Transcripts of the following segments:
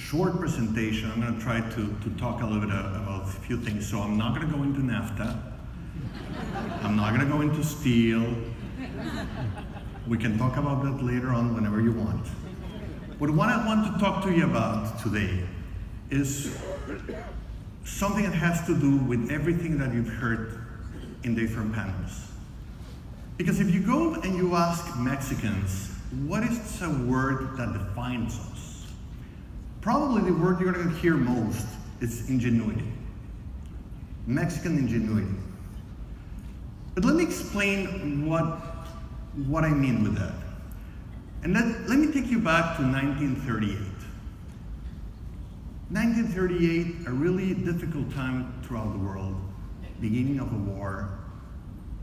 short presentation. I'm going to try to talk a little bit about a few things. So I'm not going to go into NAFTA. I'm not going to go into steel. We can talk about that later on whenever you want. But what I want to talk to you about today is something that has to do with everything that you've heard in different panels. Because if you go and you ask Mexicans, what is a word that defines us? Probably the word you're going to hear most is ingenuity. Mexican ingenuity. But let me explain what I mean with that. And let me take you back to 1938. 1938, a really difficult time throughout the world, beginning of a war,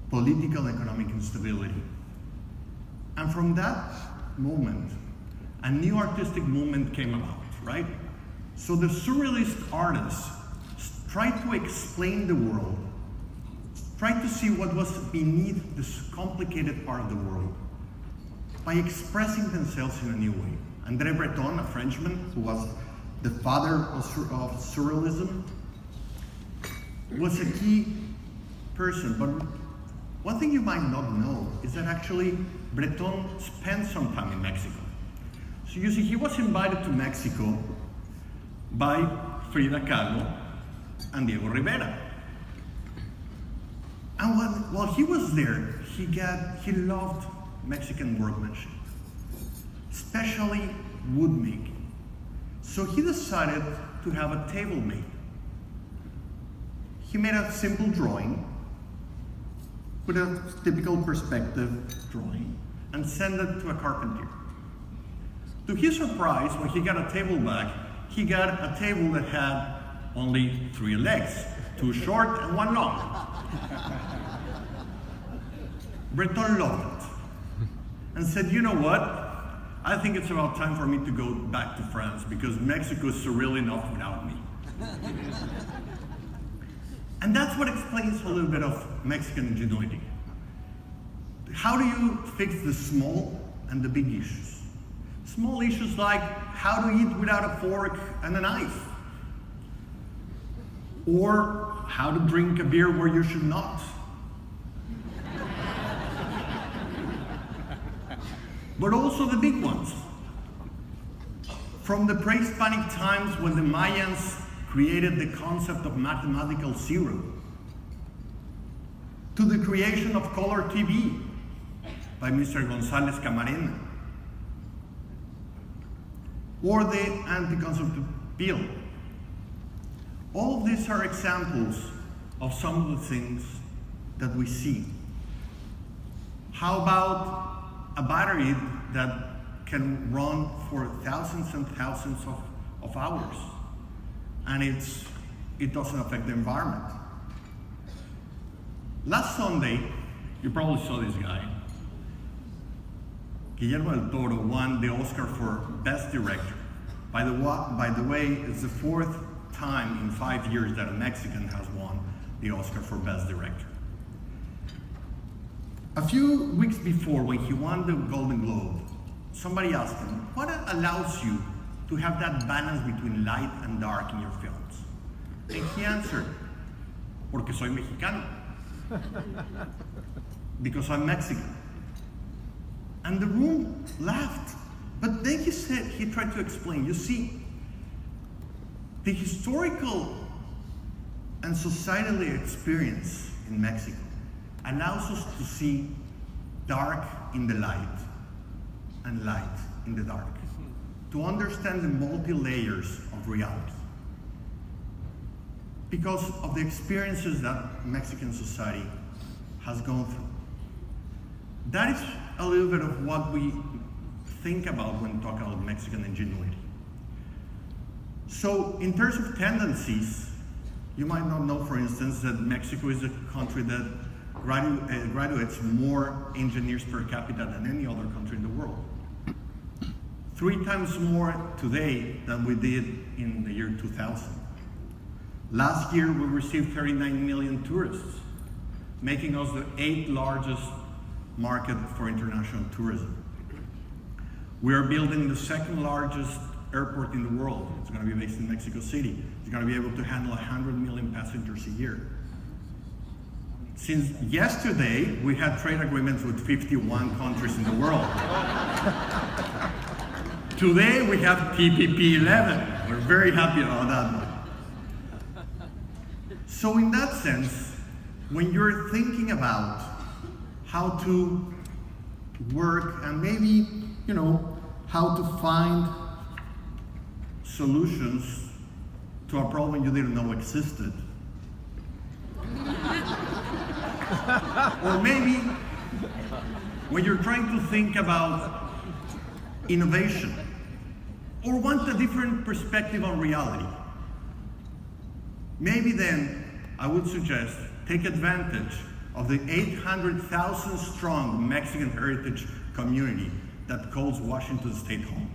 political and economic instability. And from that moment, a new artistic movement came about, right? So the surrealist artists tried to explain the world, tried to see what was beneath this complicated part of the world by expressing themselves in a new way. André Breton, a Frenchman who was the father of surrealism, was a key person. But one thing you might not know is that actually Breton spent some time in Mexico. So you see, he was invited to Mexico by Frida Kahlo and Diego Rivera. And while he was there, he loved Mexican workmanship, especially wood making. So he decided to have a table made. He made a simple drawing, with a typical perspective drawing, and sent it to a carpenter. To his surprise, when he got a table back, he got a table that had only 3 legs, 2 short and 1 long. Breton loved it and said, you know what? I think it's about time for me to go back to France because Mexico is surreal enough without me. And that's what explains a little bit of Mexican ingenuity. How do you fix the small and the big issues? Small issues like how to eat without a fork and a knife, or how to drink a beer where you should not. But also the big ones. From the pre-Hispanic times when the Mayans created the concept of mathematical zero, to the creation of color TV by Mr. González Camarena, or the anti-consumptive bill. All of these are examples of some of the things that we see. How about a battery that can run for thousands and thousands of hours, and it doesn't affect the environment? Last Sunday, you probably saw this guy. Guillermo del Toro won the Oscar for Best Director. By the way, it's the 4th time in 5 years that a Mexican has won the Oscar for Best Director. A few weeks before, when he won the Golden Globe, somebody asked him, what allows you to have that balance between light and dark in your films? And he answered, porque soy mexicano. Because I'm Mexican. And the room laughed. But then he tried to explain, you see, the historical and societally experience in Mexico allows us to see dark in the light and light in the dark, to understand the multi-layers of reality because of the experiences that Mexican society has gone through. That is a little bit of what we think about when talking about Mexican ingenuity. So in terms of tendencies, you might not know, for instance, that Mexico is a country that graduates more engineers per capita than any other country in the world. 3 times more today than we did in the year 2000. Last year, we received 39 million tourists, making us the 8th largest market for international tourism. We are building the 2nd largest airport in the world. It's going to be based in Mexico City. It's going to be able to handle 100 million passengers a year. Since yesterday, we had trade agreements with 51 countries in the world. Today, we have TPP 11. We're very happy about that one. So in that sense, when you're thinking about how to work and maybe, how to find solutions to a problem you didn't know existed, or maybe when you're trying to think about innovation, or want a different perspective on reality, maybe then I would suggest take advantage of the 800,000 strong Mexican heritage community that calls Washington State home.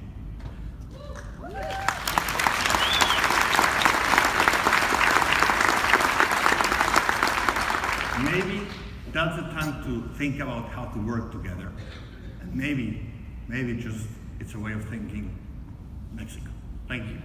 Maybe that's the time to think about how to work together. And maybe just it's a way of thinking Mexico. Thank you.